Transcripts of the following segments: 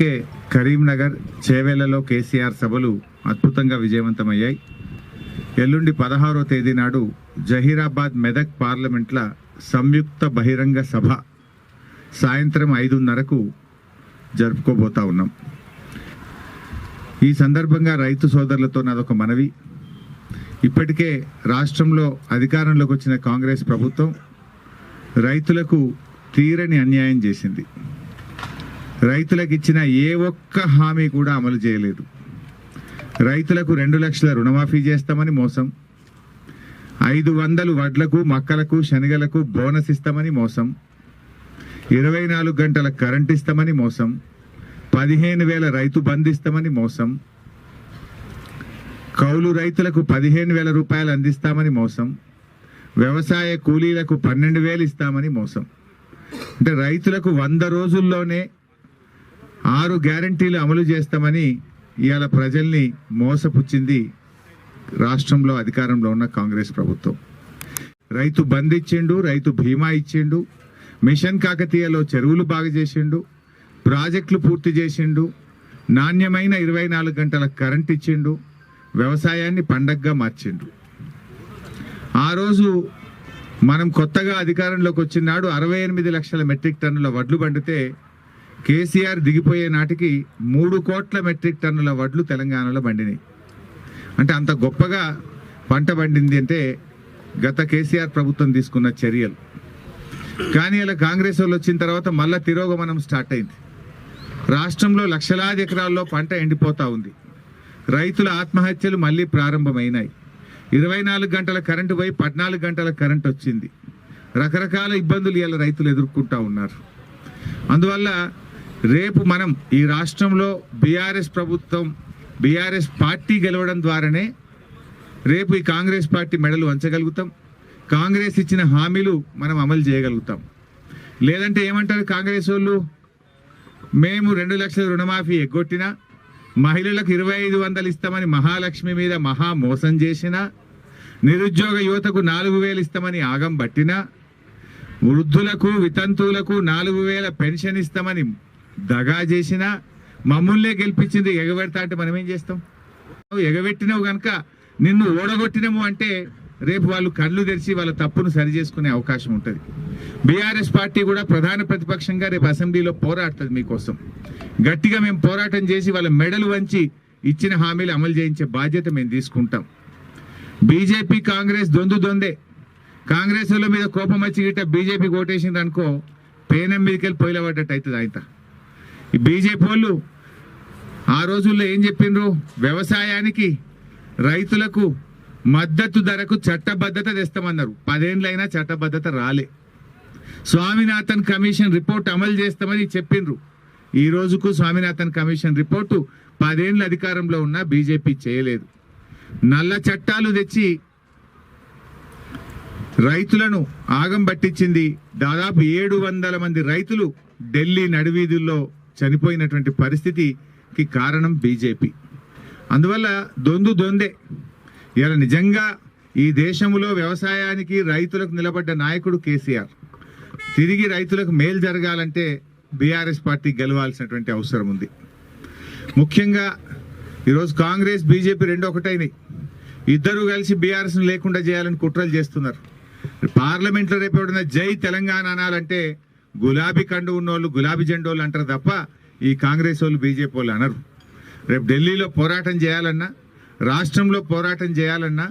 ఇప్పటికే కరీంనగర్ చేవెళ్లలో కేసీఆర్ సభలు అద్భుతంగా విజయవంతమయ్యాయి. ఎల్లుండి 16వ తేదీ నాడు జహీరాబాద్ మెదక్ పార్లమెంట్ల సంయుక్త బహిరంగ సభ సాయంత్రం 5:30కు జరుపుకోబోతా ఉన్నాం. ఈ సందర్భంగా రైతు సోదరులతో నాదొక మనవి. ఇప్పటికే రాష్ట్రంలో అధికారంలోకి వచ్చిన కాంగ్రెస్ ప్రభుత్వం రైతులకు తీరని అన్యాయం చేసింది. రైతులకు ఇచ్చిన ఏ ఒక్క హామీ కూడా అమలు చేయలేదు. రైతులకు 2 లక్షల రుణమాఫీ చేస్తామని మోసం, 500 వడ్లకు మక్కలకు శనగలకు బోనస్ ఇస్తామని మోసం, 24 గంటల కరెంట్ ఇస్తామని మోసం, 15,000 రైతు బంధు ఇస్తామని మోసం, కౌలు రైతులకు 15,000 రూపాయలు అందిస్తామని మోసం, వ్యవసాయ కూలీలకు 12,000 ఇస్తామని మోసం. అంటే రైతులకు 100 రోజుల్లోనే 6 గ్యారంటీలు అమలు చేస్తామని ఇవాళ ప్రజల్ని మోసపుచ్చింది రాష్ట్రంలో అధికారంలో ఉన్న కాంగ్రెస్ ప్రభుత్వం. రైతు బంద్ ఇచ్చిండు, రైతు బీమా ఇచ్చిండు, మిషన్ కాకతీయలో చెరువులు బాగు చేసిండు, ప్రాజెక్టులు పూర్తి చేసిండు, నాణ్యమైన 24 గంటల కరెంట్ ఇచ్చిండు, వ్యవసాయాన్ని పండగగా మార్చిండు. ఆ రోజు మనం కొత్తగా అధికారంలోకి వచ్చినాడు 68 లక్షల మెట్రిక్ టన్నుల వడ్లు పండితే కేసీఆర్ దిగిపోయే నాటికి 3 కోట్ల మెట్రిక్ టన్నుల వడ్లు తెలంగాణలో పండినాయి. అంటే అంత గొప్పగా పంట పండింది అంటే గత కేసీఆర్ ప్రభుత్వం తీసుకున్న చర్యలు. కానీ ఇలా కాంగ్రెస్ వాళ్ళు వచ్చిన తర్వాత మళ్ళా తిరోగమనం స్టార్ట్ అయింది. రాష్ట్రంలో లక్షలాది ఎకరాల్లో పంట ఎండిపోతా ఉంది. రైతుల ఆత్మహత్యలు మళ్ళీ ప్రారంభమైనాయి. 24 గంటల కరెంటు పోయి 14 గంటల కరెంట్ వచ్చింది. రకరకాల ఇబ్బందులు ఇలా రైతులు ఎదుర్కొంటా ఉన్నారు. అందువల్ల రేపు మనం ఈ రాష్ట్రంలో బీఆర్ఎస్ పార్టీ గెలవడం ద్వారానే రేపు ఈ కాంగ్రెస్ పార్టీ మెడలు వంచగలుగుతాం. కాంగ్రెస్ ఇచ్చిన హామీలు మనం అమలు చేయగలుగుతాం. లేదంటే ఏమంటారు కాంగ్రెస్ వాళ్ళు, మేము 2 లక్షల రుణమాఫీ ఎగ్గొట్టినా, మహిళలకు 2,500 ఇస్తామని మహాలక్ష్మి మీద మహా మోసం చేసినా, నిరుద్యోగ యువతకు 4,000 ఇస్తామని ఆగం పట్టినా, వృద్ధులకు వితంతువులకు 4,000 పెన్షన్ ఇస్తామని దగా చేసినా, మమ్మల్నే గెలిపించింది ఎగబెడతా అంటే మనం ఏం చేస్తాం? ఎగబెట్టినావు కనుక నిన్ను ఓడగొట్టినాము అంటే రేపు వాళ్ళు కళ్ళు తెరిచి వాళ్ళ తప్పును సరి చేసుకునే అవకాశం ఉంటుంది. బీఆర్ఎస్ పార్టీ కూడా ప్రధాన ప్రతిపక్షంగా రేపు అసెంబ్లీలో పోరాడుతుంది మీకోసం. గట్టిగా మేము పోరాటం చేసి వాళ్ళ మెడలు వంచి ఇచ్చిన హామీలు అమలు చేయించే బాధ్యత మేము తీసుకుంటాం. బీజేపీ కాంగ్రెస్ దొందే. కాంగ్రెస్ వాళ్ళ మీద కోపం వచ్చి గిట్ట బీజేపీ ఓటేసింది అనుకో, పేనం మీదకి వెళ్ళి పొయిలబడ్డట్టు అవుతుంది. ఆయన ఈ బీజేపీ వాళ్ళు ఆ రోజుల్లో ఏం చెప్పిండ్రు? వ్యవసాయానికి రైతులకు మద్దతు ధరకు చట్టబద్ధత తెస్తామన్నారు. 10 ఏళ్ళైనా చట్టబద్ధత రాలే. స్వామినాథన్ కమిషన్ రిపోర్ట్ అమలు చేస్తామని చెప్పిండ్రు. ఈ రోజుకు స్వామినాథన్ కమిషన్ రిపోర్టు 10 ఏళ్ళ అధికారంలో ఉన్న బీజేపీ చేయలేదు. నల్ల చట్టాలు తెచ్చి రైతులను ఆగం పట్టించింది. దాదాపు 700 మంది రైతులు ఢిల్లీ నడివీధుల్లో చనిపోయినటువంటి పరిస్థితికి కారణం బీజేపీ. అందువల్ల దొందే. ఇలా నిజంగా ఈ దేశంలో వ్యవసాయానికి రైతులకు నిలబడ్డ నాయకుడు కేసీఆర్. తిరిగి రైతులకు మేలు జరగాలంటే బీఆర్ఎస్ పార్టీ గెలవాల్సినటువంటి అవసరం ఉంది. ముఖ్యంగా ఈరోజు కాంగ్రెస్ బీజేపీ 2 ఒకటైనాయి. ఇద్దరు కలిసి బీఆర్ఎస్ లేకుండా చేయాలని కుట్రలు చేస్తున్నారు. పార్లమెంట్లో రేపు ఎవడన్నా జై తెలంగాణ అనాలంటే గులాబీ కండు ఉన్నోళ్ళు గులాబీ జెండోళ్ళు అంటారు తప్ప ఈ కాంగ్రెస్ వాళ్ళు బీజేపీ వాళ్ళు అనరు. రేపు ఢిల్లీలో పోరాటం చేయాలన్నా, రాష్ట్రంలో పోరాటం చేయాలన్నా,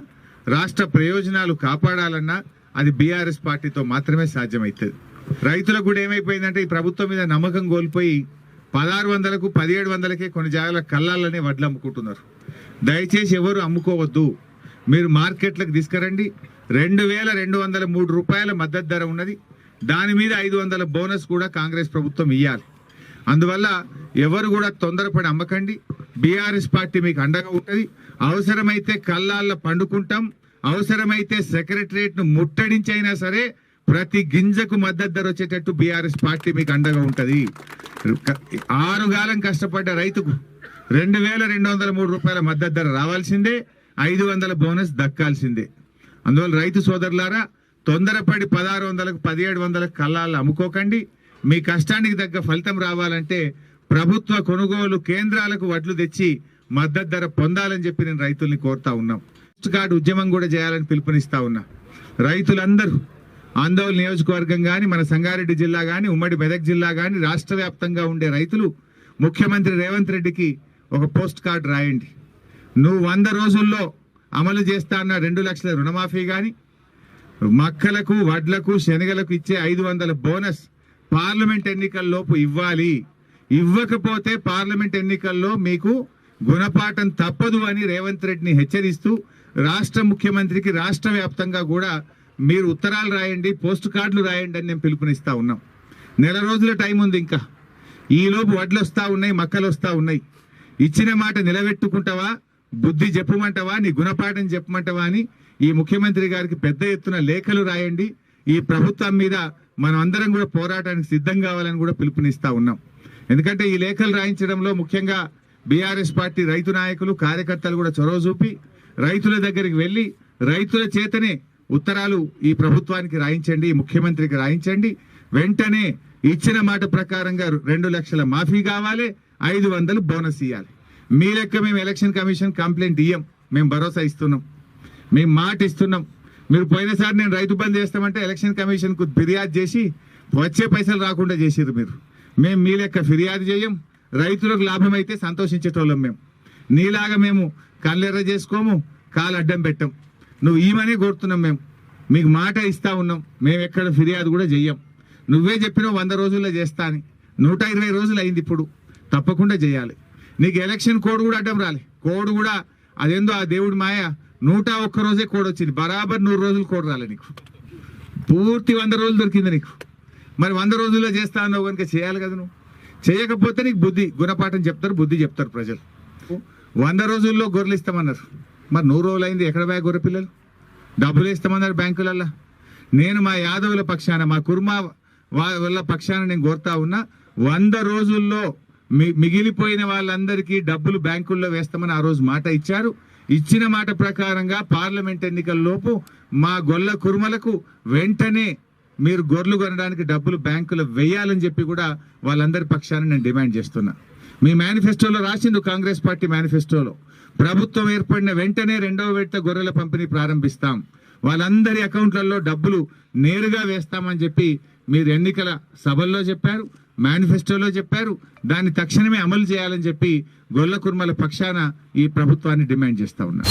రాష్ట్ర ప్రయోజనాలు కాపాడాలన్నా అది బీఆర్ఎస్ పార్టీతో మాత్రమే సాధ్యమవుతుంది. రైతులకు కూడా ఏమైపోయిందంటే ఈ ప్రభుత్వం మీద నమ్మకం కోల్పోయి 1,600కు 1,700కే కొన్ని జాగాల కళ్ళాలనే వడ్లు అమ్ముకుంటున్నారు. దయచేసి ఎవరు అమ్ముకోవద్దు. మీరు మార్కెట్లకు తీసుకురండి. 2,203 రూపాయల మద్దతు ధర ఉన్నది. దాని మీద 500 బోనస్ కూడా కాంగ్రెస్ ప్రభుత్వం ఇవ్వాలి. అందువల్ల ఎవరు కూడా తొందరపడి అమ్మకండి. బీఆర్ఎస్ పార్టీ మీకు అండగా ఉంటుంది. అవసరమైతే కళ్ళాల్లో పండుకుంటాం, అవసరమైతే సెక్రటరియట్ ను ముట్టడించైనా సరే ప్రతి గింజకు మద్దతు ధర వచ్చేటట్టు బీఆర్ఎస్ పార్టీ మీకు అండగా ఉంటుంది. 6 కాలం కష్టపడ్డ రైతుకు 2,203 రూపాయల మద్దతు ధర రావాల్సిందే, 500 బోనస్ దక్కాల్సిందే. అందువల్ల రైతు సోదరులారా, తొందరపడి 1,600కు 1,700 కళ్ళాలు అమ్ముకోకండి. మీ కష్టానికి తగ్గ ఫలితం రావాలంటే ప్రభుత్వ కొనుగోలు కేంద్రాలకు వడ్లు తెచ్చి మద్దతు ధర పొందాలని చెప్పి నేను రైతుల్ని కోరుతా ఉన్నాం. పోస్ట్ కార్డు ఉద్యమం కూడా చేయాలని పిలుపునిస్తా ఉన్నా. రైతులందరూ ఆందోళన నియోజకవర్గం కానీ, మన సంగారెడ్డి జిల్లా కానీ, ఉమ్మడి మెదక్ జిల్లా కానీ, రాష్ట్ర వ్యాప్తంగా ఉండే రైతులు ముఖ్యమంత్రి రేవంత్ రెడ్డికి ఒక పోస్ట్ కార్డు రాయండి. నువ్వు 100 రోజుల్లో అమలు చేస్తా అన్న 2 లక్షల రుణమాఫీ కానీ, మక్కలకు, వడ్లకు, శనగలకు ఇచ్చే 500 బోనస్ పార్లమెంట్ ఎన్నికల్లోపు ఇవ్వాలి. ఇవ్వకపోతే పార్లమెంట్ ఎన్నికల్లో మీకు గుణపాఠం తప్పదు అని రేవంత్ రెడ్డిని హెచ్చరిస్తూ రాష్ట్ర ముఖ్యమంత్రికి రాష్ట్ర వ్యాప్తంగా కూడా మీరు ఉత్తరాలు రాయండి, పోస్ట్ కార్డులు రాయండి అని నేను పిలుపునిస్తా ఉన్నాం. నెల రోజుల టైం ఉంది. ఇంకా ఈలోపు వడ్లు వస్తూ ఉన్నాయి, మక్కలు వస్తూ ఉన్నాయి. ఇచ్చిన మాట నిలబెట్టుకుంటావా, బుద్ధి చెప్పమంటావా, నీ గుణపాఠం చెప్పమంటావా అని ఈ ముఖ్యమంత్రి గారికి పెద్ద ఎత్తున లేఖలు రాయండి. ఈ ప్రభుత్వం మీద మనం అందరం కూడా పోరాటానికి సిద్ధం కావాలని కూడా పిలుపునిస్తా ఉన్నాం. ఎందుకంటే ఈ లేఖలు రాయించడంలో ముఖ్యంగా బీఆర్ఎస్ పార్టీ రైతు నాయకులు, కార్యకర్తలు కూడా చొరవ చూపి రైతుల దగ్గరికి వెళ్ళి రైతుల చేతనే ఉత్తరాలు ఈ ప్రభుత్వానికి రాయించండి, ఈ ముఖ్యమంత్రికి రాయించండి. వెంటనే ఇచ్చిన మాట ప్రకారంగా 2 లక్షల మాఫీ కావాలి, 500 బోనస్ ఇవ్వాలి. మీ లెక్క మేము ఎలక్షన్ కమిషన్ కంప్లైంట్ ఇయ్యం, మేము భరోసా ఇస్తున్నాం, మేము మాట ఇస్తున్నాం. మీరు పోయినసారి నేను రైతు బంద్ చేస్తామంటే ఎలక్షన్ కమిషన్ కు ఫిర్యాదు చేసి వచ్చే పైసలు రాకుండా చేసిర్రు మీరు. మేము మీ లెక్క ఫిర్యాదు చేయం, రైతులకు లాభం అయితే సంతోషించేటోళ్ళం. మేము నీలాగా మేము కళ్ళెర్ర చేసుకోము, కాలు అడ్డం పెట్టం. నువ్వు ఈమనే కోరుతున్నాం. మేము మీకు మాట ఇస్తా ఉన్నాం, మేము ఎక్కడ ఫిర్యాదు కూడా చెయ్యం. నువ్వే చెప్పినావు 100 రోజుల్లో చేస్తా అని. 120 రోజులు అయింది. ఇప్పుడు తప్పకుండా చేయాలి. నీకు ఎలక్షన్ కోడ్ కూడా అడ్డం రాలే. కోడ్ కూడా అదేందో ఆ దేవుడి మాయ, 101 రోజే కోడ్ వచ్చింది. బరాబర్ 100 రోజులు కోడ్ రాలే నీకు. పూర్తి 100 రోజులు దొరికింది నీకు. మరి 100 రోజుల్లో చేస్తా అన్నావు కనుక చేయాలి కదా. నువ్వు చేయకపోతే నీకు బుద్ధి గుణపాఠం చెప్తారు, బుద్ధి చెప్తారు ప్రజలు. 100 రోజుల్లో గొర్రెలు ఇస్తామన్నారు. మరి 100 రోజులు అయింది, ఎక్కడ పోయా గొర్రె పిల్లలు? డబ్బులు ఇస్తామన్నారు బ్యాంకులల్లో. నేను మా యాదవుల పక్షాన, మా కుర్మా వాళ్ళ పక్షాన నేను కోరుతా ఉన్నా, 100 రోజుల్లో మిగిలిపోయిన వాళ్ళందరికీ డబ్బులు బ్యాంకుల్లో వేస్తామని ఆ రోజు మాట ఇచ్చారు. ఇచ్చిన మాట ప్రకారంగా పార్లమెంట్ ఎన్నికల్లోపు మా గొల్ల కుర్మలకు వెంటనే మీరు గొర్రెలు కొనడానికి డబ్బులు బ్యాంకులో వేయాలని చెప్పి కూడా వాళ్ళందరి పక్షాన నేను డిమాండ్ చేస్తున్నా. మీ మేనిఫెస్టోలో రాసిండు, కాంగ్రెస్ పార్టీ మేనిఫెస్టోలో ప్రభుత్వం ఏర్పడిన వెంటనే 2వ విడత గొర్రెల పంపిణీ ప్రారంభిస్తాం, వాళ్ళందరి అకౌంట్లలో డబ్బులు నేరుగా వేస్తామని చెప్పి మీరు ఎన్నికల సభల్లో చెప్పారు, మేనిఫెస్టోలో చెప్పారు. దాన్ని తక్షణమే అమలు చేయాలని చెప్పి గొల్ల కుర్మల పక్షాన ఈ ప్రభుత్వాన్ని డిమాండ్ చేస్తా ఉన్నారు.